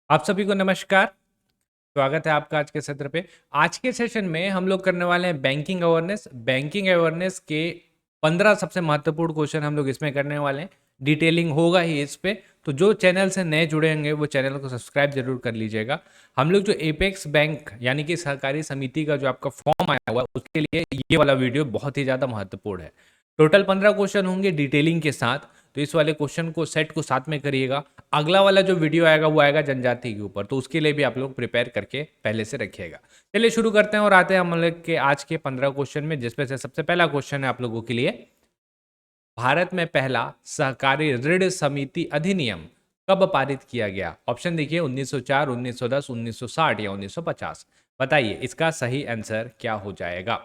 आप सभी को नमस्कार। स्वागत है आपका आज के सत्र पे। आज के सेशन में हम लोग करने वाले हैं बैंकिंग अवेयरनेस। बैंकिंग अवेयरनेस के 15 सबसे महत्वपूर्ण क्वेश्चन हम लोग इसमें करने वाले हैं। डिटेलिंग होगा ही इस पे, तो जो चैनल से नए जुड़े होंगे वो चैनल को सब्सक्राइब जरूर कर लीजिएगा। हम लोग जो एपेक्स बैंक यानी कि सहकारी समिति का जो आपका फॉर्म आया हुआ है उसके लिए ये वाला वीडियो बहुत ही ज़्यादा महत्वपूर्ण है। टोटल 15 क्वेश्चन होंगे डिटेलिंग के साथ, तो इस वाले क्वेश्चन को सेट को साथ में करिएगा। अगला वाला जो वीडियो आएगा वो आएगा जनजाति के ऊपर, तो उसके लिए भी आप लोग प्रिपेयर करके पहले से रखिएगा। चलिए शुरू करते हैं और आते हैं हम लोग के आज के 15 क्वेश्चन में, जिसमें से सबसे पहला क्वेश्चन है आप लोगों के लिए। भारत में पहला सहकारी ऋण समिति अधिनियम कब पारित किया गया? ऑप्शन देखिए 1904, 1910, 1960 या 1950। बताइए इसका सही आंसर क्या हो जाएगा।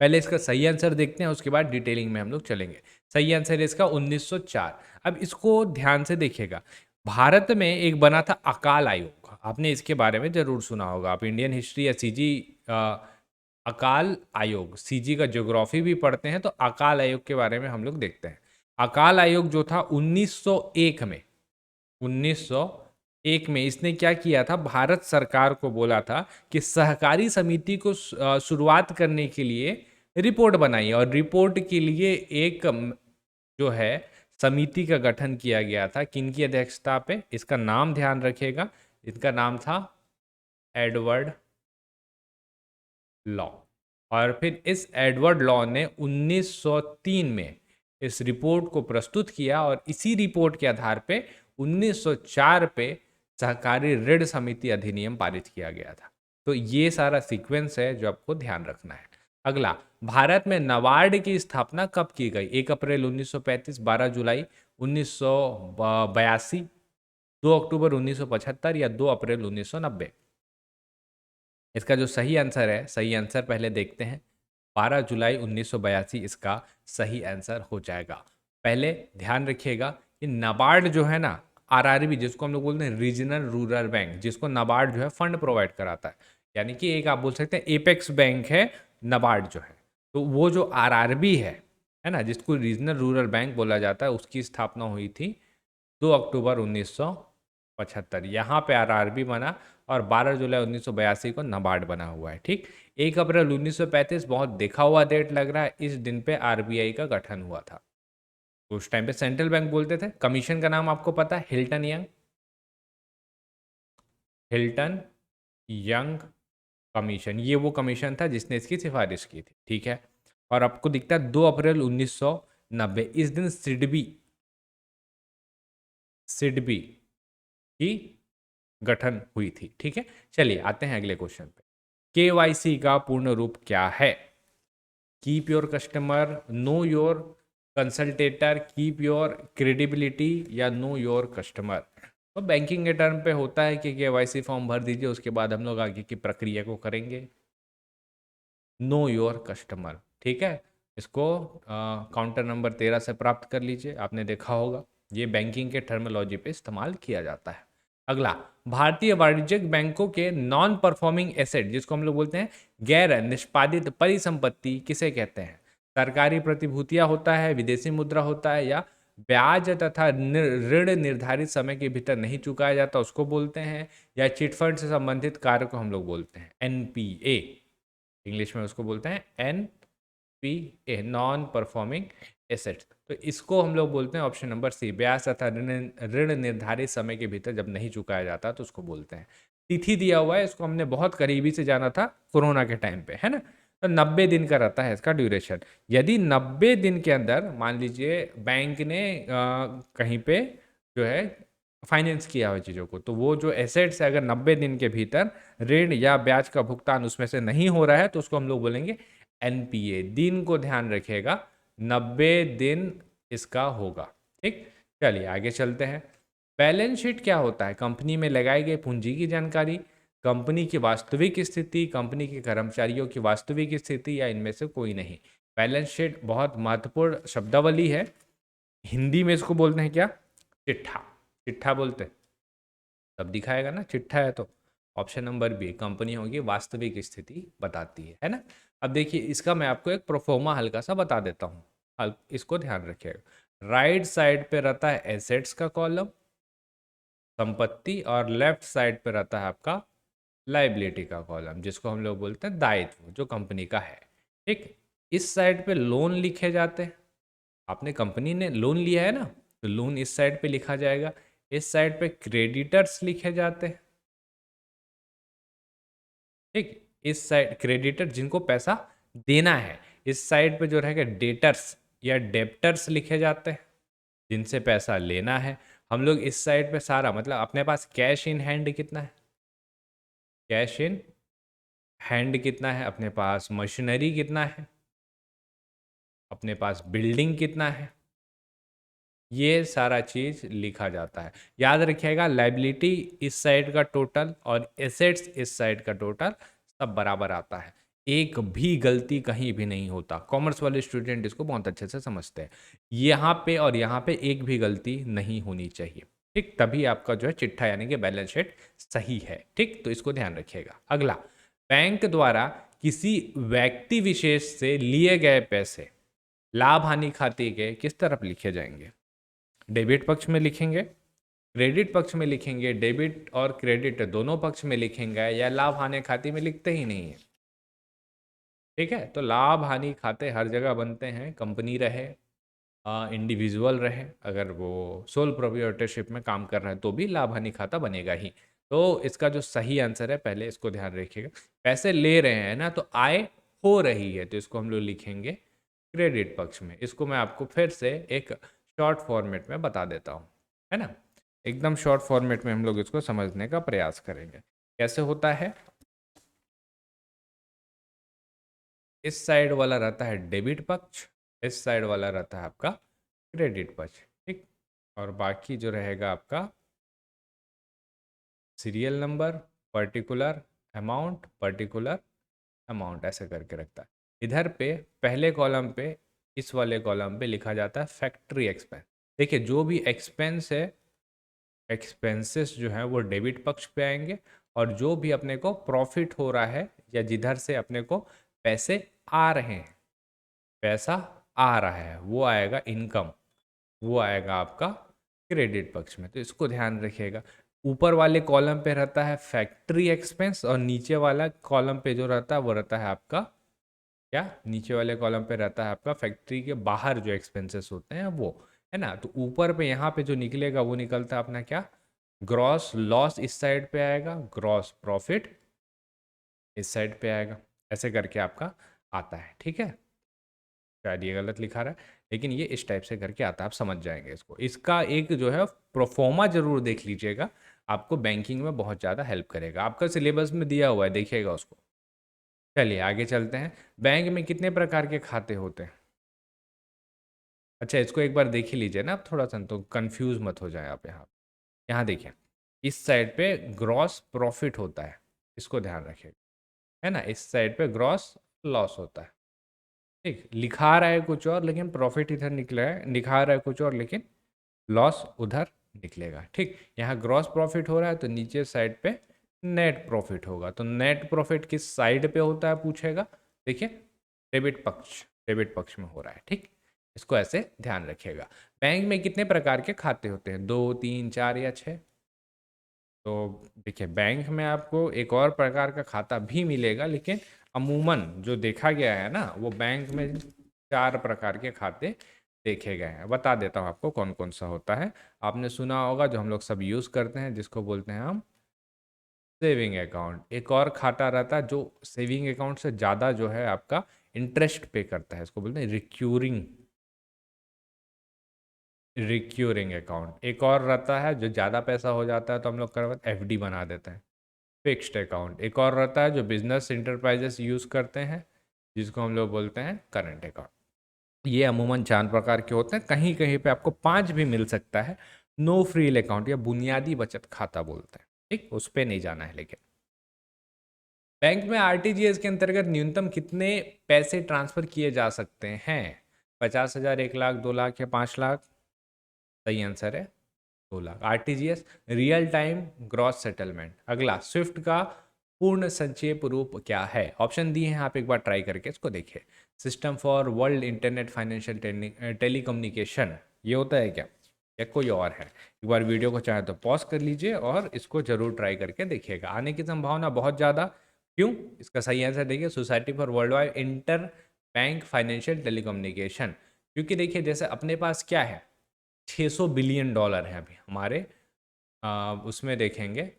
पहले इसका सही आंसर देखते हैं, उसके बाद डिटेलिंग में हम लोग चलेंगे। सही आंसर है इसका 1904। अब इसको ध्यान से देखिएगा। भारत में एक बना था अकाल आयोग, आपने इसके बारे में जरूर सुना होगा। आप इंडियन हिस्ट्री या सीजी अकाल आयोग, सीजी का ज्योग्राफी भी पढ़ते हैं तो अकाल आयोग के बारे में हम लोग देखते हैं। अकाल आयोग जो था 1901 में, 1901 में इसने क्या किया था, भारत सरकार को बोला था कि सहकारी समिति को शुरुआत करने के लिए रिपोर्ट बनाई, और रिपोर्ट के लिए एक जो है समिति का गठन किया गया था। किनकी अध्यक्षता पे? इसका नाम ध्यान रखिएगा, इसका नाम था एडवर्ड लॉ। और फिर इस एडवर्ड लॉ ने 1903 में इस रिपोर्ट को प्रस्तुत किया, और इसी रिपोर्ट के आधार पे 1904 पे सहकारी ऋण समिति अधिनियम पारित किया गया था। तो ये सारा सीक्वेंस है जो आपको ध्यान रखना है। अगला, भारत में नाबार्ड की स्थापना कब की गई? 1 अप्रैल 1935, 12 जुलाई 1982, 2 अक्टूबर 1975 या 2 अप्रैल 1990। इसका जो सही आंसर है, सही आंसर पहले देखते हैं। 12 जुलाई 1982 इसका सही आंसर हो जाएगा। पहले ध्यान रखिएगा कि नाबार्ड जो है ना, आरआरबी जिसको हम लोग बोलते हैं रीजनल रूरल बैंक, जिसको नाबार्ड जो है फंड प्रोवाइड कराता है, यानी कि एक आप बोल सकते हैं एपेक्स बैंक है नाबार्ड जो है। तो वो जो आरआरबी है ना, जिसको रीजनल रूरल बैंक बोला जाता है, उसकी स्थापना हुई थी 2 अक्टूबर 1975। यहाँ पे आरआरबी बना, और 12 जुलाई 1982 को नाबार्ड बना हुआ है। ठीक, 1 अप्रैल 1935 बहुत देखा हुआ डेट लग रहा है, इस दिन पे आरबीआई का गठन हुआ था। उस टाइम पे सेंट्रल बैंक बोलते थे। कमीशन का नाम आपको पता है? Hilton young, Hilton young commission. ये वो कमीशन था जिसने इसकी सिफारिश की थी। ठीक है, और आपको दिखता है 2 अप्रैल 1990, इस दिन सिडबी सिडबी की गठन हुई थी। ठीक है, चलिए आते हैं अगले क्वेश्चन पे। केवाईसी का पूर्ण रूप क्या है? Keep your customer, know your consultator, keep your credibility या नो योर कस्टमर। तो बैंकिंग के टर्म पे होता है कि केवाईसी फॉर्म भर दीजिए, उसके बाद हम लोग आगे की प्रक्रिया को करेंगे। नो योर कस्टमर, ठीक है। इसको काउंटर नंबर 13 से प्राप्त कर लीजिए, आपने देखा होगा ये बैंकिंग के टर्मिनोलॉजी पे इस्तेमाल किया जाता है। अगला, भारतीय वाणिज्यिक बैंकों के नॉन परफॉर्मिंग एसेट, जिसको हम लोग बोलते हैं गैर निष्पादित परिसंपत्ति, किसे कहते हैं? सरकारी प्रतिभूतियां होता है, विदेशी मुद्रा होता है, या ब्याज तथा ऋण निर्धारित समय के भीतर नहीं चुकाया जाता उसको बोलते हैं, या चिटफंड से संबंधित कार्य को हम लोग बोलते हैं एनपीए। इंग्लिश में उसको बोलते हैं एनपीए, नॉन परफॉर्मिंग एसेट्स। तो इसको हम लोग बोलते हैं ऑप्शन नंबर सी, ब्याज तथा ऋण निर्धारित समय के भीतर जब नहीं चुकाया जाता तो उसको बोलते हैं। तिथि दिया हुआ है, इसको हमने बहुत करीबी से जाना था कोरोना के टाइम पे, है ना। तो 90 दिन का रहता है इसका ड्यूरेशन। यदि 90 दिन के अंदर मान लीजिए बैंक ने कहीं पे जो है फाइनेंस किया हुआ चीज़ों को, तो वो जो एसेट्स है अगर 90 दिन के भीतर ऋण या ब्याज का भुगतान उसमें से नहीं हो रहा है तो उसको हम लोग बोलेंगे एनपीए। दिन को ध्यान रखिएगा, 90 दिन इसका होगा। ठीक, चलिए आगे चलते हैं। बैलेंस शीट क्या होता है? कंपनी में लगाई गई पूंजी की जानकारी, कंपनी की वास्तविक स्थिति, कंपनी के कर्मचारियों की वास्तविक स्थिति, या इनमें से कोई नहीं। बैलेंस शीट बहुत महत्वपूर्ण शब्दावली है। हिंदी में इसको बोलते हैं क्या? चिट्ठा। चिट्ठा बोलते हैं, तब दिखाएगा ना चिट्ठा है तो। ऑप्शन नंबर बी, कंपनियों की वास्तविक स्थिति बताती है ना। अब देखिए इसका मैं आपको एक प्रोफोर्मा हल्का सा बता देता हूँ, इसको ध्यान रखिएगा। राइट साइड पे रहता है एसेट्स का कॉलम, संपत्ति, और लेफ्ट साइड पे रहता है आपका लाइबिलिटी का कॉलम, जिसको हम लोग बोलते हैं दायित्व, जो कंपनी का है। ठीक, इस साइड पे लोन लिखे जाते हैं। आपने कंपनी ने लोन लिया है ना, तो लोन इस साइड पे लिखा जाएगा। इस साइड पे क्रेडिटर्स लिखे जाते हैं। ठीक, इस साइड क्रेडिटर जिनको पैसा देना है। इस साइड पे जो रहेगा डेटर्स या डेप्टर्स लिखे जाते हैं, जिनसे पैसा लेना है। हम लोग इस साइड पे सारा मतलब अपने पास कैश इन हैंड कितना है, कैश इन हैंड कितना है, अपने पास मशीनरी कितना है, अपने पास बिल्डिंग कितना है, ये सारा चीज लिखा जाता है। याद रखिएगा, लाइबिलिटी इस साइड का टोटल और एसेट्स इस साइड का टोटल सब बराबर आता है। एक भी गलती कहीं भी नहीं होता। कॉमर्स वाले स्टूडेंट इसको बहुत अच्छे से समझते हैं। यहाँ पे और यहाँ पे एक भी गलती नहीं होनी चाहिए। ठीक, तभी आपका जो है चिट्ठा यानी कि बैलेंस शीट सही है। ठीक, तो इसको ध्यान रखिएगा। अगला, बैंक द्वारा किसी व्यक्ति विशेष से लिए गए पैसे लाभ हानि खाते के किस तरफ लिखे जाएंगे? डेबिट पक्ष में लिखेंगे, क्रेडिट पक्ष में लिखेंगे, डेबिट और क्रेडिट दोनों पक्ष में लिखेंगे, या लाभ हानि खाते में लिखते ही नहीं है? ठीक है, तो लाभ हानि खाते हर जगह बनते हैं, कंपनी रहे इंडिविजुअल रहे, अगर वो सोल प्रोप्राइटरशिप में काम कर रहे हैं तो भी लाभ हानि खाता बनेगा ही। तो इसका जो सही आंसर है, पहले इसको ध्यान रखिएगा, पैसे ले रहे हैं ना, तो आय हो रही है, तो इसको हम लोग लिखेंगे क्रेडिट पक्ष में। इसको मैं आपको फिर से एक शॉर्ट फॉर्मेट में बता देता हूँ, है ना। एकदम शॉर्ट फॉर्मेट में हम लोग इसको समझने का प्रयास करेंगे। कैसे होता है, इस साइड वाला रहता है डेबिट पक्ष, इस साइड वाला रहता है आपका क्रेडिट पक्ष। ठीक, और बाकी जो रहेगा आपका serial number, particular amount, particular amount, ऐसे करके रखता है। इधर पे पहले कॉलम पे, इस वाले कॉलम पे लिखा जाता है फैक्ट्री एक्सपेंस। देखिए, जो भी एक्सपेंस है, एक्सपेंसेस जो है वो डेबिट पक्ष पे आएंगे, और जो भी अपने को प्रॉफिट हो रहा है या जिधर से अपने को पैसे आ रहे हैं, पैसा आ रहा है, वो आएगा इनकम, वो आएगा आपका क्रेडिट पक्ष में। तो इसको ध्यान रखिएगा। ऊपर वाले कॉलम पे रहता है फैक्ट्री एक्सपेंस, और नीचे वाला कॉलम पे जो रहता है वो रहता है आपका क्या, नीचे वाले कॉलम पे रहता है आपका फैक्ट्री के बाहर जो एक्सपेंसेस होते हैं वो, है ना। तो ऊपर पे यहाँ पे जो निकलेगा वो निकलता है अपना क्या, ग्रॉस लॉस इस साइड पे आएगा, ग्रॉस प्रॉफिट इस साइड पे आएगा, ऐसे करके आपका आता है। ठीक है, शायद ये गलत लिखा रहा है, लेकिन ये इस टाइप से करके आता है, आप समझ जाएंगे इसको। इसका एक जो है प्रोफोमा जरूर देख लीजिएगा, आपको बैंकिंग में बहुत ज़्यादा हेल्प करेगा। आपका सिलेबस में दिया हुआ है, देखिएगा उसको। चलिए आगे चलते हैं। बैंक में कितने प्रकार के खाते होते हैं? अच्छा, इसको एक बार देख ही लीजिए ना आप, थोड़ा सा तो कंफ्यूज मत हो जाए आप। यहाँ यहाँ देखिए, इस साइड पे ग्रॉस प्रॉफिट होता है, इसको ध्यान रखिएगा, है ना। इस साइड पे ग्रॉस लॉस होता है। ठीक, लिखा रहा है कुछ और लेकिन प्रॉफिट इधर निकला है, दिखा रहा है कुछ और लेकिन लॉस उधर निकलेगा। ठीक, यहाँ ग्रॉस प्रॉफिट हो रहा है तो नीचे साइड पे नेट प्रॉफिट होगा। तो नेट प्रॉफिट किस साइड पे होता है पूछेगा, देखिए डेबिट पक्ष, डेबिट पक्ष में हो रहा है। ठीक, इसको ऐसे ध्यान रखिएगा। बैंक में कितने प्रकार के खाते होते हैं, 2, 3, 4 या 6? तो देखिए, बैंक में आपको एक और प्रकार का खाता भी मिलेगा, लेकिन अमूमन जो देखा गया है ना, वो बैंक में 4 प्रकार के खाते देखे गए हैं। बता देता हूँ आपको कौन कौन सा होता है। आपने सुना होगा, जो हम लोग सब यूज़ करते हैं, जिसको बोलते हैं हम सेविंग अकाउंट। एक और खाता रहता है जो सेविंग अकाउंट से ज़्यादा जो है आपका इंटरेस्ट पे करता है, इसको बोलते हैं रिक्यूरिंग, रिक्यूरिंग अकाउंट। एक और रहता है जो ज़्यादा पैसा हो जाता है तो हम लोग करते हैं एफडी बना देते हैं, फिक्स्ड अकाउंट। एक और रहता है जो बिजनेस इंटरप्राइजेस यूज़ करते हैं, जिसको हम लोग बोलते हैं करंट अकाउंट। ये अमूमन 4 प्रकार के होते हैं, कहीं कहीं पे आपको 5 भी मिल सकता है। नो फ्रील अकाउंट या बुनियादी बचत खाता बोलते हैं। ठीक, उस पर नहीं जाना है। लेकिन बैंक में आरटीजीएस के अंतर्गत न्यूनतम कितने पैसे ट्रांसफर किए जा सकते हैं? 50,000, 1 लाख, 2 लाख या 5 लाख? सही आंसर है 2 lakh. RTGS real time gross settlement. अगला, स्विफ्ट का पूर्ण संक्षेप रूप क्या है? ऑप्शन दिए हैं, आप एक बार ट्राई करके इसको देखिए। System for world internet financial telecommunication, ये होता है क्या? या कोई और है? एक बार वीडियो को चाहे तो पॉज कर लीजिए और इसको जरूर ट्राई करके देखिएगा। आने की संभावना बहुत ज़्यादा। क्यों? इसका सही आंसर देखिए, society for world wide inter bank financial telecommunication. क्योंकि देखिए जैसे अपने पास क्या है, 600 बिलियन डॉलर है अभी हमारे उसमें देखेंगे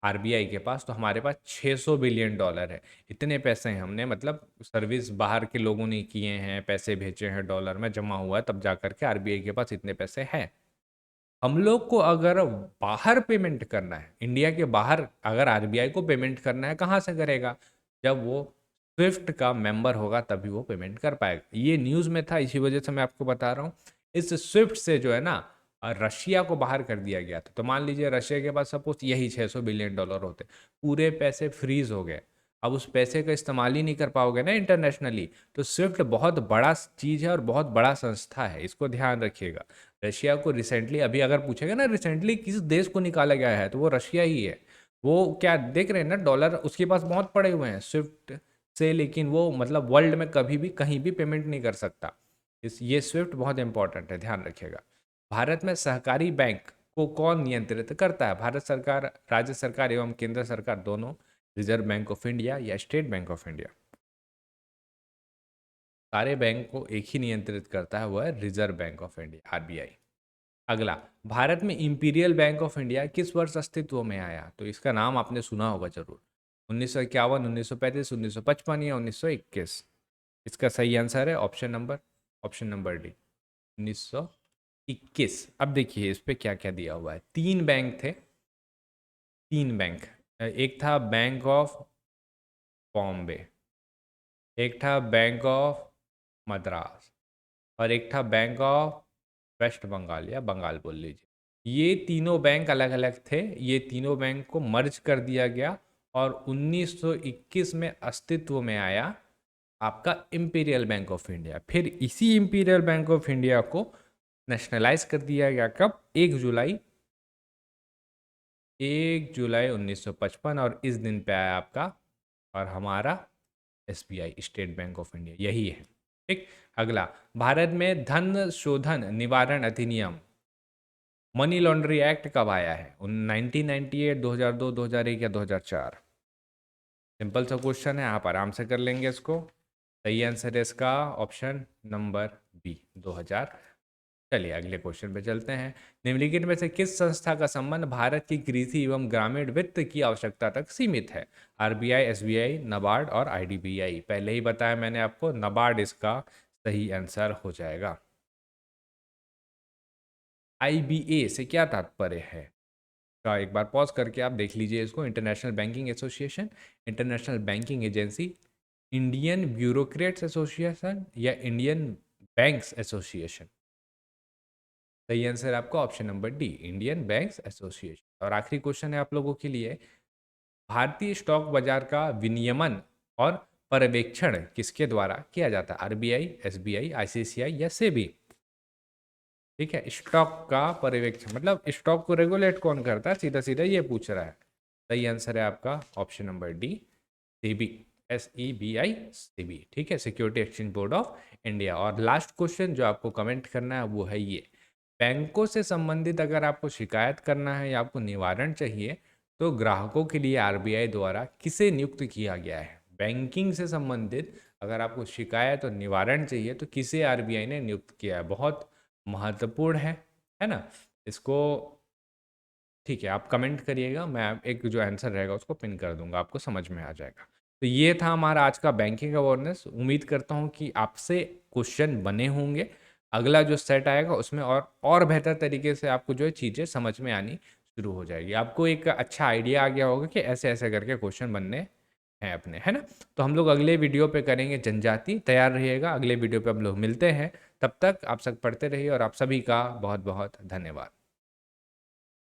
आरबीआई के पास, तो हमारे पास 600 बिलियन डॉलर है। इतने पैसे हैं, हमने मतलब सर्विस बाहर के लोगों ने किए हैं, पैसे भेजे हैं डॉलर में जमा हुआ है, तब जा करके आरबीआई के पास इतने पैसे हैं। हम लोग को अगर बाहर पेमेंट करना है, इंडिया के बाहर अगर आरबीआई को पेमेंट करना है, कहाँ से करेगा? जब वो स्विफ्ट का मेंबर होगा तभी वो पेमेंट कर पाएगा। ये न्यूज़ में था, इसी वजह से मैं आपको बता रहा हूँ। इस स्विफ्ट से जो है ना रशिया को बाहर कर दिया गया था। तो मान लीजिए रशिया के पास सपोज यही 600 बिलियन डॉलर होते, पूरे पैसे फ्रीज हो गए। अब उस पैसे का इस्तेमाल ही नहीं कर पाओगे ना इंटरनेशनली। तो स्विफ्ट बहुत बड़ा चीज़ है और बहुत बड़ा संस्था है, इसको ध्यान रखिएगा। रशिया को रिसेंटली, अभी अगर पूछेगा ना रिसेंटली किस देश को निकाला गया है, तो वो रशिया ही है। वो क्या देख रहे हैं ना, डॉलर उसके पास बहुत पड़े हुए हैं स्विफ्ट से, लेकिन वो मतलब वर्ल्ड में कभी भी कहीं भी पेमेंट नहीं कर सकता। ये स्विफ्ट बहुत इंपॉर्टेंट है, ध्यान रखिएगा। भारत में सहकारी बैंक को कौन नियंत्रित करता है? भारत सरकार, राज्य सरकार एवं केंद्र सरकार दोनों, रिजर्व बैंक ऑफ इंडिया या स्टेट बैंक ऑफ इंडिया? सारे बैंक को एक ही नियंत्रित करता है, वो है reserve bank of India, RBI. अगला, भारत में इंपीरियल बैंक ऑफ इंडिया किस वर्ष अस्तित्व में आया? तो इसका नाम आपने सुना होगा जरूर, 1951, 1935, 1955 या 1921? इसका सही आंसर है ऑप्शन नंबर डी, 1921। अब देखिए इस पे क्या क्या दिया हुआ है। तीन बैंक थे, तीन बैंक। एक था बैंक ऑफ बॉम्बे, एक था बैंक ऑफ मद्रास, और एक था बैंक ऑफ वेस्ट बंगाल या बंगाल बोल लीजिए। ये तीनों बैंक अलग अलग थे, ये तीनों बैंक को मर्ज कर दिया गया और 1921 में अस्तित्व में आया आपका इंपीरियल बैंक ऑफ इंडिया। फिर इसी इंपीरियल बैंक ऑफ इंडिया को नेशनलाइज कर दिया गया कब? 1 जुलाई 1955, और इस दिन पे आया आपका और हमारा SBI, state bank of India, यही है। ठीक। अगला, भारत में धन शोधन निवारण अधिनियम, मनी लॉन्ड्री एक्ट कब आया है? 1998, 2002, 2001 या 2004? सिंपल सा क्वेश्चन है, आप आराम से कर लेंगे इसको। सही आंसर है इसका ऑप्शन नंबर बी, 2000। चलिए अगले क्वेश्चन पे चलते हैं। निम्नलिखित में से किस संस्था का संबंध भारत की कृषि एवं ग्रामीण वित्त की आवश्यकता तक सीमित है? आरबीआई, एसबीआई, नाबार्ड और आईडीबीआई? पहले ही बताया मैंने आपको, नाबार्ड इसका सही आंसर हो जाएगा। आईबीए से क्या तात्पर्य है का एक बार पॉज करके आप देख लीजिए इसको। International banking association, international banking agency, Indian bureaucrats association या इंडियन बैंक्स एसोसिएशन? सही आंसर आपका option number D, Indian banks association. और आखिरी क्वेश्चन है आप लोगों के लिए, भारतीय स्टॉक बाजार का विनियमन और पर्यवेक्षण किसके द्वारा किया जाता है? आरबीआई, एसबीआई, आईसीसीआई या सेबी? ठीक है, स्टॉक का पर्यवेक्षण मतलब स्टॉक को रेगुलेट कौन करता है, सीधा सीधा ये पूछ रहा है। सही आंसर है आपका option number D, SEBI, SEBI, SEBI. ठीक है, security exchange board of India. और लास्ट क्वेश्चन जो आपको कमेंट करना है वो है ये, बैंकों से संबंधित अगर आपको शिकायत करना है या आपको निवारण चाहिए तो ग्राहकों के लिए आरबीआई द्वारा किसे नियुक्त किया गया है? बैंकिंग से संबंधित अगर आपको शिकायत और निवारण चाहिए तो किसे आरबीआई ने नियुक्त किया है? बहुत महत्वपूर्ण है ना इसको। ठीक है, आप कमेंट करिएगा, मैं एक जो आंसर रहेगा उसको पिन कर दूंगा, आपको समझ में आ जाएगा। तो ये था हमारा आज का बैंकिंग अवेयरनेस। उम्मीद करता हूँ कि आपसे क्वेश्चन बने होंगे। अगला जो सेट आएगा उसमें और बेहतर तरीके से आपको जो है चीज़ें समझ में आनी शुरू हो जाएगी। आपको एक अच्छा आइडिया आ गया होगा कि ऐसे ऐसे करके क्वेश्चन बनने हैं अपने, है ना। तो हम लोग अगले वीडियो पे करेंगे जनजाति। तैयार रहिएगा, अगले वीडियो पे हम लोग मिलते हैं। तब तक आप सब पढ़ते रहिए और आप सभी का बहुत बहुत धन्यवाद।